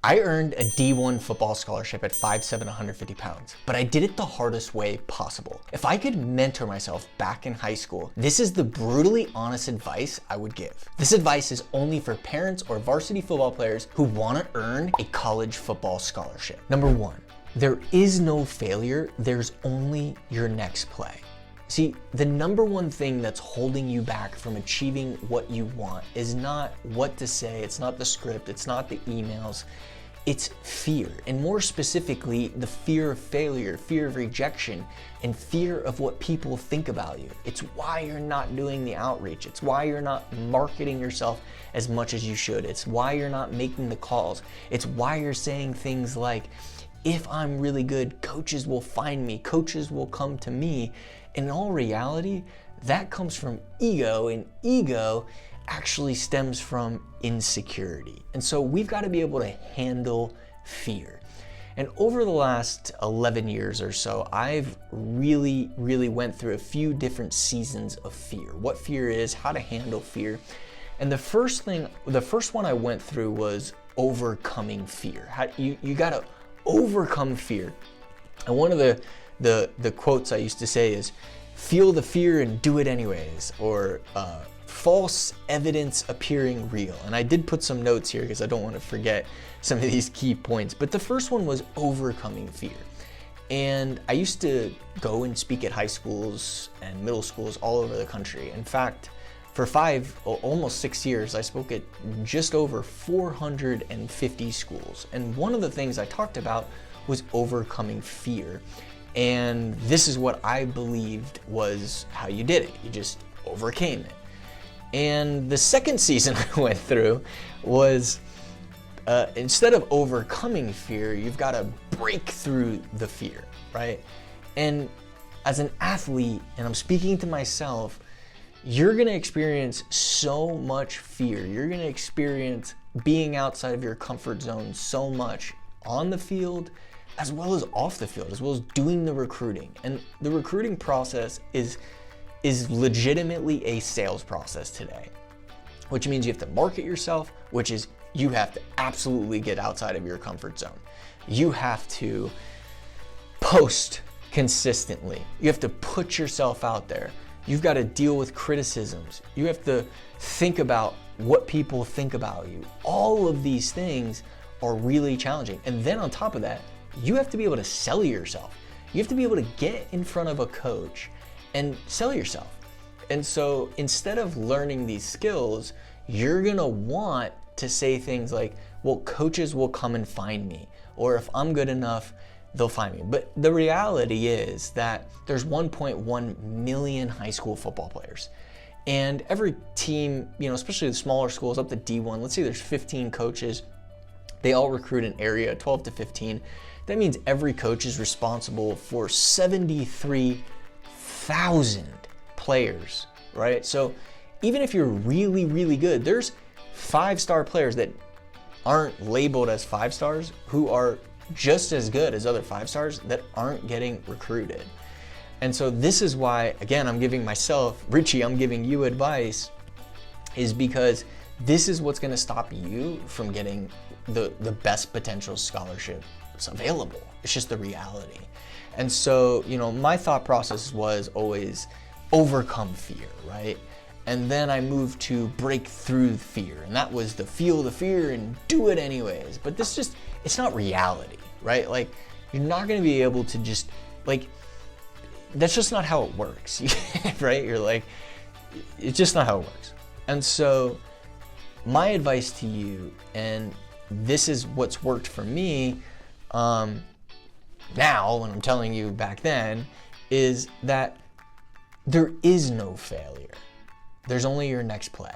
I earned a D1 football scholarship at 5'7", 150 pounds, but I did it the hardest way possible. If I could mentor myself back in high school, this is the brutally honest advice I would give. This advice is only for parents or varsity football players who want to earn a college football scholarship. Number one, there is no failure, there's only your next play. See, the number one thing that's holding you back from achieving what you want is not what to say, it's not the script, it's not the emails, it's fear. And more specifically, the fear of failure, fear of rejection, and fear of what people think about you. It's why you're not doing the outreach. It's why you're not marketing yourself as much as you should. It's why you're not making the calls. It's why you're saying things like, if I'm really good, coaches will find me, coaches will come to me. In all reality, that comes from ego, and ego actually stems from insecurity. And so we've got to be able to handle fear. And over the last 11 years or so, I've really went through a few different seasons of fear. What fear is, how to handle fear. And the first one I went through was overcoming fear. You got to overcome fear. And one of the quotes I used to say is, feel the fear and do it anyways, or false evidence appearing real. And I did put some notes here because I don't want to forget some of these key points. But the first one was overcoming fear. And I used to go and speak at high schools and middle schools all over the country. In fact, for almost 6 years, I spoke at just over 450 schools. And one of the things I talked about was overcoming fear. And this is what I believed was how you did it. You just overcame it. And the second season I went through was, instead of overcoming fear, you've got to break through the fear, right? And as an athlete, and I'm speaking to myself, you're going to experience so much fear. You're going to experience being outside of your comfort zone so much on the field, as well as off the field, as well as doing the recruiting. And the recruiting process is legitimately a sales process today, which means you have to market yourself, which is you have to absolutely get outside of your comfort zone. You have to post consistently. You have to put yourself out there. You've got to deal with criticisms. You have to think about what people think about you. All of these things are really challenging. And then on top of that, you have to be able to sell yourself. You have to be able to get in front of a coach and sell yourself. And so instead of learning these skills, you're gonna want to say things like, well, coaches will come and find me, or if I'm good enough, they'll find me. But the reality is that there's 1.1 million high school football players. And every team, especially the smaller schools up to D1, let's say there's 15 coaches, they all recruit an area, 12 to 15. That means every coach is responsible for 73,000 players, right? So even if you're really good, there's 5-star players that aren't labeled as 5 stars who are just as good as other 5 stars that aren't getting recruited. And so this is why, again, I'm giving myself, Richie, I'm giving you advice, is because this is what's going to stop you from getting the best potential scholarships available. It's just the reality. And so, my thought process was always overcome fear, right? And then I moved to break through fear. And that was to feel the fear and do it anyways. But it's not reality, right? Like, you're not going to be able to just, that's just not how it works, right? You're like, it's just not how it works. And so my advice to you, and this is what's worked for me now, when I'm telling you back then, is that there is no failure. There's only your next play.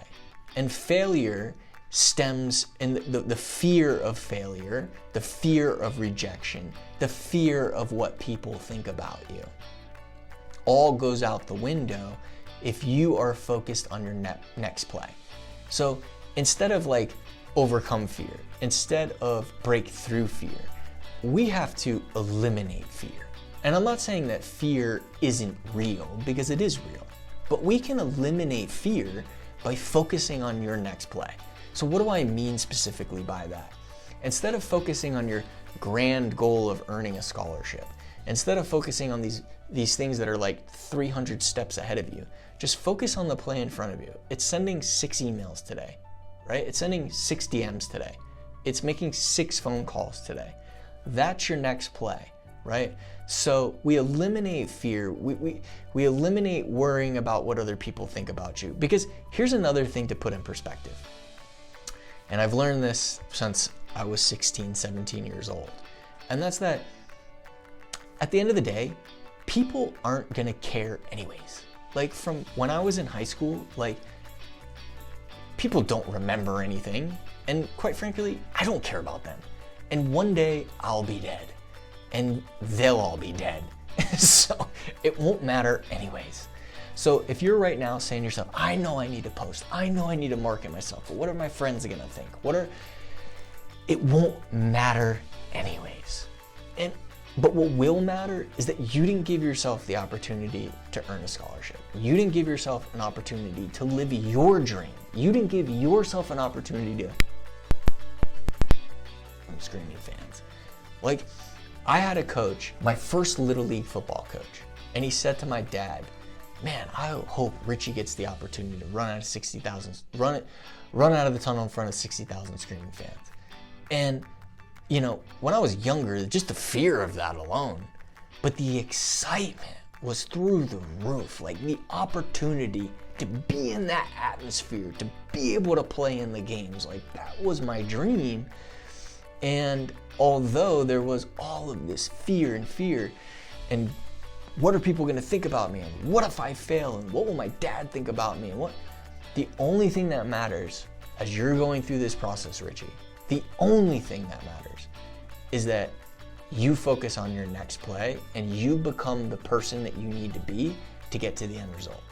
And failure stems in the fear of failure, the fear of rejection, the fear of what people think about you. All goes out the window if you are focused on your next play. So instead of overcome fear, instead of break through fear, we have to eliminate fear. And I'm not saying that fear isn't real, because it is real, but we can eliminate fear by focusing on your next play. So what do I mean specifically by that? Instead of focusing on your grand goal of earning a scholarship, instead of focusing on these things that are like 300 steps ahead of you, just focus on the play in front of you. It's sending 6 emails today, right? It's sending 6 DMs today. It's making 6 phone calls today. That's your next play, right? So we eliminate fear. We eliminate worrying about what other people think about you. Because here's another thing to put in perspective. And I've learned this since I was 16, 17 years old. And that's that at the end of the day, people aren't gonna care anyways. Like from when I was in high school, like people don't remember anything. And quite frankly, I don't care about them. And one day I'll be dead and they'll all be dead. So it won't matter anyways. So if you're right now saying to yourself, I know I need to post, I know I need to market myself, but what are my friends gonna think? It won't matter anyways. But what will matter is that you didn't give yourself the opportunity to earn a scholarship. You didn't give yourself an opportunity to live your dream. You didn't give yourself an opportunity to screaming fans. Like, I had a coach, my first Little League football coach, and he said to my dad, man, I hope Richie gets the opportunity to run out of 60,000, run out of the tunnel in front of 60,000 screaming fans. And, you know, when I was younger, just the fear of that alone, but the excitement was through the roof. Like the opportunity to be in that atmosphere, to be able to play in the games, like that was my dream. And although there was all of this fear and what are people gonna think about me? And what if I fail? And what will my dad think about me? And the only thing that matters as you're going through this process, Richie, the only thing that matters is that you focus on your next play and you become the person that you need to be to get to the end result.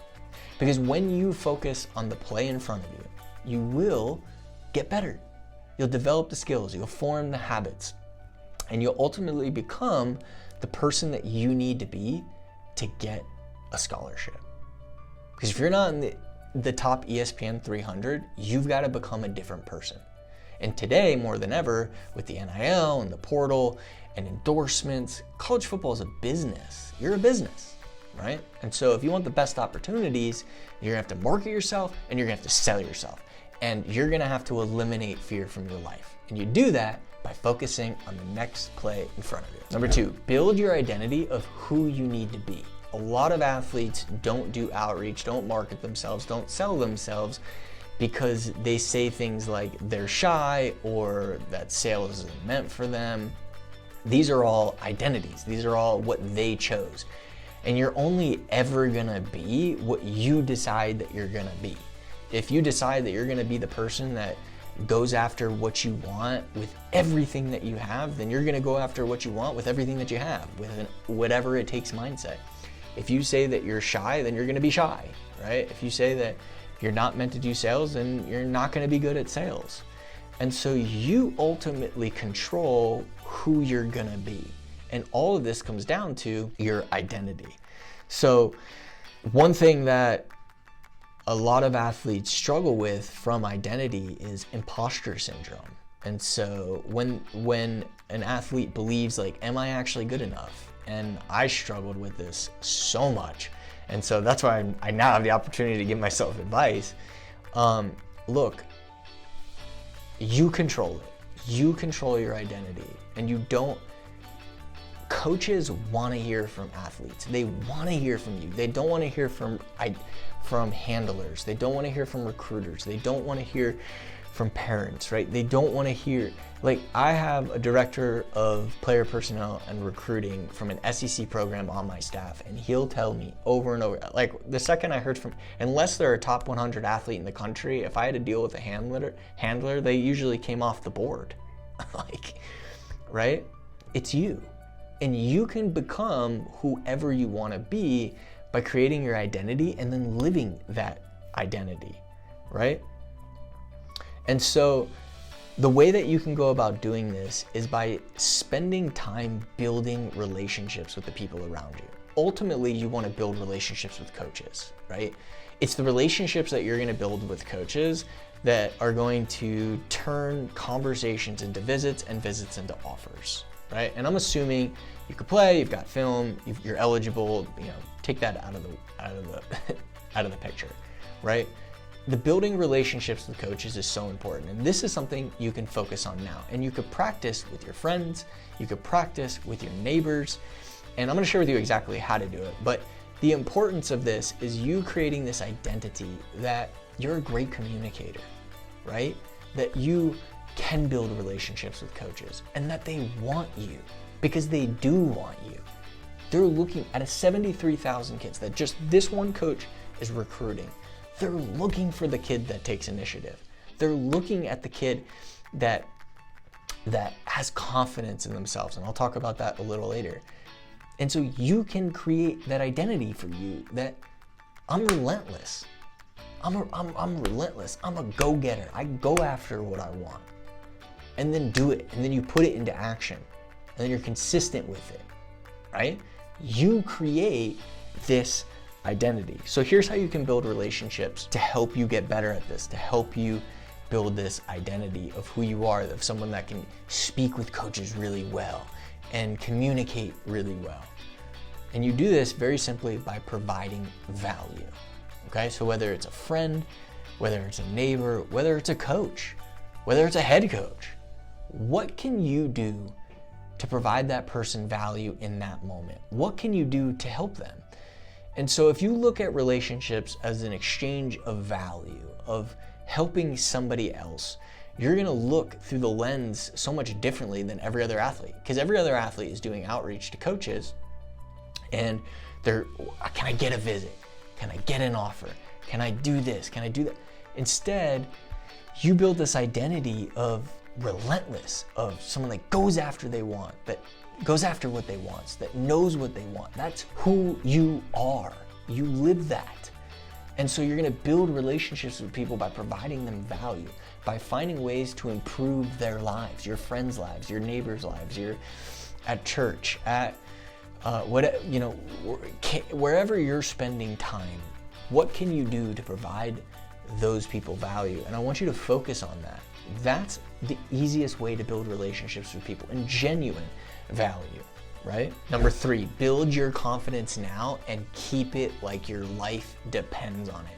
Because when you focus on the play in front of you, you will get better. You'll develop the skills, you'll form the habits, and you'll ultimately become the person that you need to be to get a scholarship. Because if you're not in the top ESPN 300, you've got to become a different person. And today, more than ever, with the NIL and the portal and endorsements, college football is a business. You're a business, right? And so if you want the best opportunities, you're gonna have to market yourself and you're gonna have to sell yourself. And you're gonna have to eliminate fear from your life. And you do that by focusing on the next play in front of you. Number 2, build your identity of who you need to be. A lot of athletes don't do outreach, don't market themselves, don't sell themselves because they say things like they're shy or that sales isn't meant for them. These are all identities. These are all what they chose. And you're only ever gonna be what you decide that you're gonna be. If you decide that you're gonna be the person that goes after what you want with everything that you have, then you're gonna go after what you want with everything that you have, with an whatever it takes mindset. If you say that you're shy, then you're gonna be shy, right? If you say that you're not meant to do sales, then you're not gonna be good at sales. And so you ultimately control who you're gonna be. And all of this comes down to your identity. So one thing that a lot of athletes struggle with from identity is imposter syndrome. And so when an athlete believes like, am I actually good enough? And I struggled with this so much. And so that's why I now have the opportunity to give myself advice. Look, you control it. You control your identity. And you don't, coaches want to hear from athletes. They want to hear from you. They don't want to hear from handlers. They don't want to hear from recruiters. They don't want to hear from parents, right? They don't want to hear, like I have a director of player personnel and recruiting from an SEC program on my staff, and he'll tell me over and over, like the second I heard from, unless they're a top 100 athlete in the country, if I had to deal with a handler, they usually came off the board. Like, right? It's you. And you can become whoever you want to be by creating your identity and then living that identity, right? And so the way that you can go about doing this is by spending time building relationships with the people around you. Ultimately, you want to build relationships with coaches, right? It's the relationships that you're going to build with coaches that are going to turn conversations into visits and visits into offers, right? And I'm assuming you could play, you've got film, you're eligible, take that out of the picture, right? The building relationships with coaches is so important, and this is something you can focus on now. And you could practice with your friends, you could practice with your neighbors, and I'm gonna share with you exactly how to do it. But the importance of this is you creating this identity that you're a great communicator, right? That you can build relationships with coaches and that they want you, because they do want you. They're looking at 73,000 kids that just this one coach is recruiting. They're looking for the kid that takes initiative. They're looking at the kid that has confidence in themselves, and I'll talk about that a little later. And so you can create that identity for you that I'm relentless. I'm relentless. I'm a go-getter. I go after what I want. And then do it. And then you put it into action. And then you're consistent with it, right? You create this identity. So here's how you can build relationships to help you get better at this, to help you build this identity of who you are, of someone that can speak with coaches really well and communicate really well. And you do this very simply by providing value. Okay, so whether it's a friend, whether it's a neighbor, whether it's a coach, whether it's a head coach, what can you do to provide that person value in that moment? What can you do to help them? And so if you look at relationships as an exchange of value, of helping somebody else, you're gonna look through the lens so much differently than every other athlete, because every other athlete is doing outreach to coaches and they're, can I get a visit? Can I get an offer? Can I do this? Can I do that? Instead, you build this identity of relentless, of someone that goes after they want, that goes after what they want, that knows what they want. That's who you are. You live that. And so you're gonna build relationships with people by providing them value, by finding ways to improve their lives, your friends' lives, your neighbors' lives, you're at church, at wherever you're spending time. What can you do to provide those people value? And I want you to focus on that. That's the easiest way to build relationships with people and genuine value, right? Number 3, build your confidence now and keep it like your life depends on it.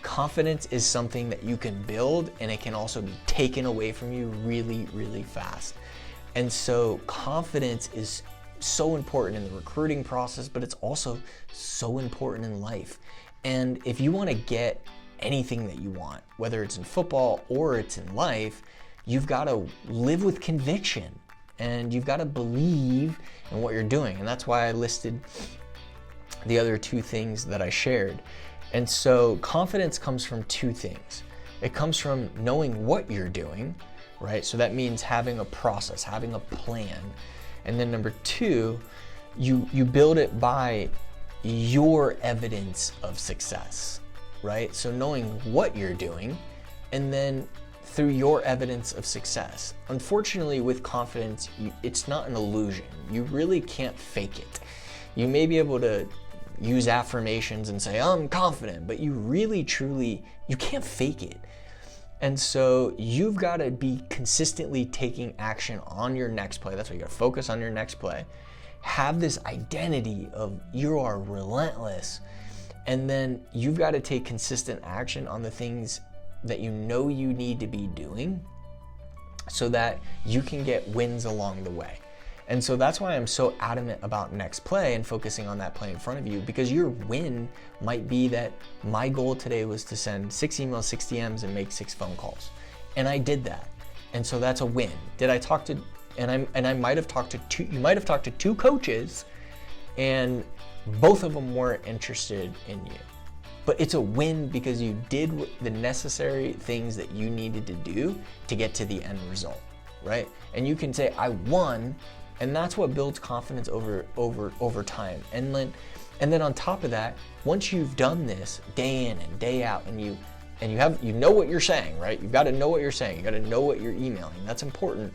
Confidence is something that you can build, and it can also be taken away from you really, really fast. And so confidence is so important in the recruiting process, but it's also so important in life. And if you want to get anything that you want, whether it's in football or it's in life, you've got to live with conviction and you've got to believe in what you're doing. And that's why I listed the other 2 things that I shared. And so confidence comes from 2 things. It comes from knowing what you're doing, right? So that means having a process, having a plan. And then number 2, you build it by your evidence of success, right? So knowing what you're doing and then through your evidence of success. Unfortunately, with confidence, it's not an illusion. You really can't fake it. You may be able to use affirmations and say, I'm confident, but you really, truly, you can't fake it. And so you've got to be consistently taking action on your next play. That's why you got to focus on your next play. Have this identity of you are relentless. And then you've got to take consistent action on the things that you know you need to be doing so that you can get wins along the way. And so that's why I'm so adamant about next play and focusing on that play in front of you, because your win might be that my goal today was to send 6 emails, 6 DMs, and make 6 phone calls. And I did that. And so that's a win. Did I talk to, I might have talked to 2, you might have talked to 2 coaches and both of them weren't interested in you. But it's a win because you did the necessary things that you needed to do to get to the end result, right? And you can say, I won. And that's what builds confidence over time. And then on top of that, once you've done this day in and day out, and you know what you're saying, right? You've got to know what you're saying. You got to know what you're emailing. That's important.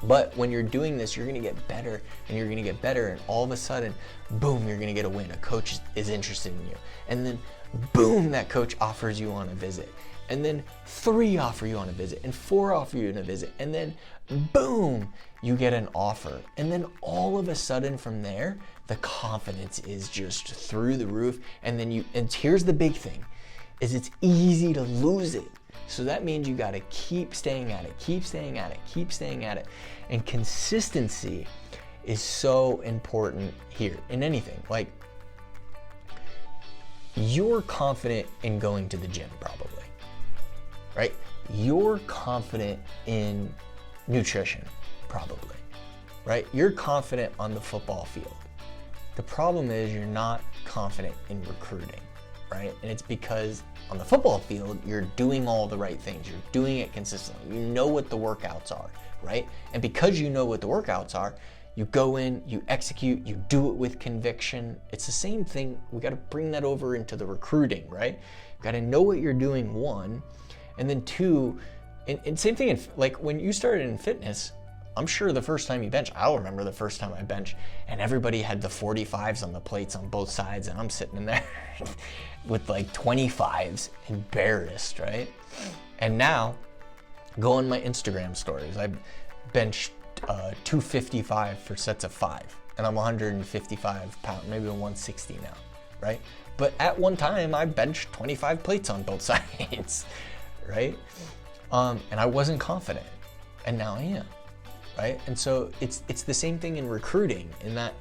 But when you're doing this, you're going to get better and you're going to get better. And all of a sudden, boom, you're going to get a win. A coach is interested in you. And then boom, that coach offers you on a visit. and then 3 offer you on a visit, and 4 offer you on a visit, and then boom, you get an offer. And then all of a sudden from there, the confidence is just through the roof. And here's the big thing, is it's easy to lose it. So that means you gotta keep staying at it, keep staying at it, keep staying at it. And consistency is so important here in anything. Like, you're confident in going to the gym probably, right? You're confident in nutrition probably, right? You're confident on the football field. The problem is you're not confident in recruiting, right? And it's because on the football field, you're doing all the right things. You're doing it consistently. You know what the workouts are, right? And because you know what the workouts are, you go in, you execute, you do it with conviction. It's the same thing. We got to bring that over into the recruiting, right? You got to know what you're doing, 1, and then 2, and same thing, like when you started in fitness, I'm sure the first time you bench, I'll remember the first time I benched, and everybody had the 45s on the plates on both sides, and I'm sitting in there with like 25s, embarrassed, right? And now, go on my Instagram stories. I benched 255 for sets of 5, and I'm 155 pounds, maybe 160 now, right? But at one time, I benched 25 plates on both sides, right? And I wasn't confident, and now I am, right? And so it's the same thing in recruiting, in that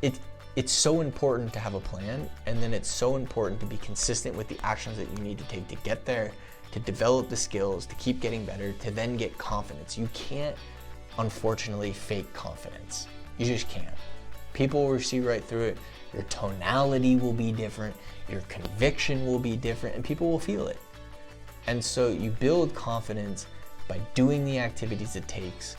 it's so important to have a plan, and then it's so important to be consistent with the actions that you need to take to get there, to develop the skills, to keep getting better, to then get confidence. You can't, unfortunately, fake confidence. You just can't. People will see right through it. Your tonality will be different, your conviction will be different, and people will feel it. And so you build confidence by doing the activities it takes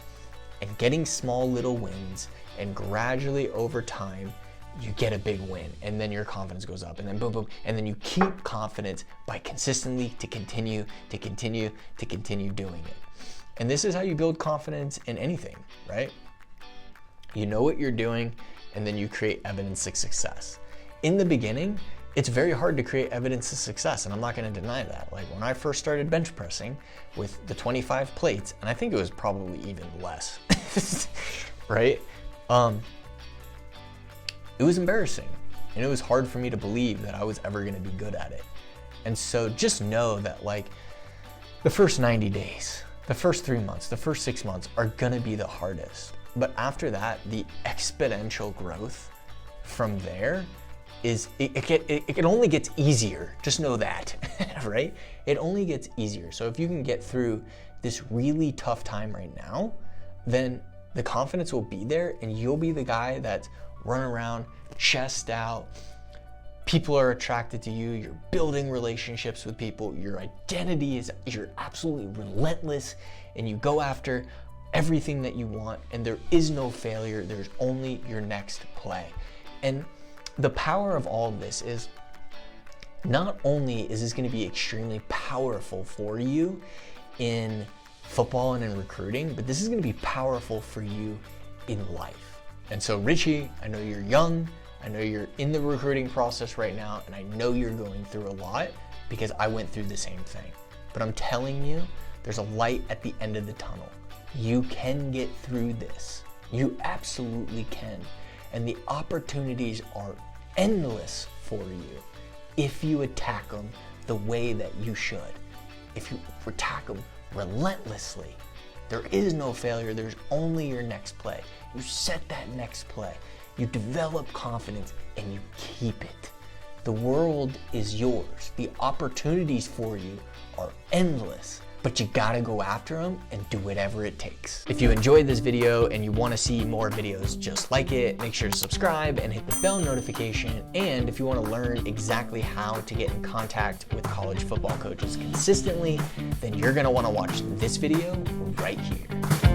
and getting small little wins, and gradually over time, you get a big win, and then your confidence goes up, and then boom, boom, and then you keep confidence by consistently to continue doing it. And this is how you build confidence in anything, right? You know what you're doing, and then you create evidence of success. In the beginning, it's very hard to create evidence of success, and I'm not going to deny that. Like when I first started bench pressing with the 25 plates, and I think it was probably even less, right? It was embarrassing, and it was hard for me to believe that I was ever going to be good at it. And so just know that, like, the first 90 days, the first 3 months, the first 6 months are going to be the hardest. But after that, the exponential growth from there is, it only gets easier. Just know that, right? It only gets easier. So if you can get through this really tough time right now, then the confidence will be there, and you'll be the guy that's run around, chest out, people are attracted to you, you're building relationships with people, your identity is, you're absolutely relentless, and you go after everything that you want, and there is no failure, there's only your next play. And the power of all of this is, not only is this going to be extremely powerful for you in football and in recruiting, but this is going to be powerful for you in life. And so Richie, I know you're young, I know you're in the recruiting process right now, and I know you're going through a lot because I went through the same thing. But I'm telling you, there's a light at the end of the tunnel. You can get through this. You absolutely can. And the opportunities are endless for you if you attack them the way that you should. If you attack them relentlessly. There is no failure, there's only your next play. You set that next play, you develop confidence, and you keep it. The world is yours. The opportunities for you are endless, but you gotta go after them and do whatever it takes. If you enjoyed this video and you wanna see more videos just like it, make sure to subscribe and hit the bell notification. And if you wanna learn exactly how to get in contact with college football coaches consistently, then you're gonna wanna watch this video right here.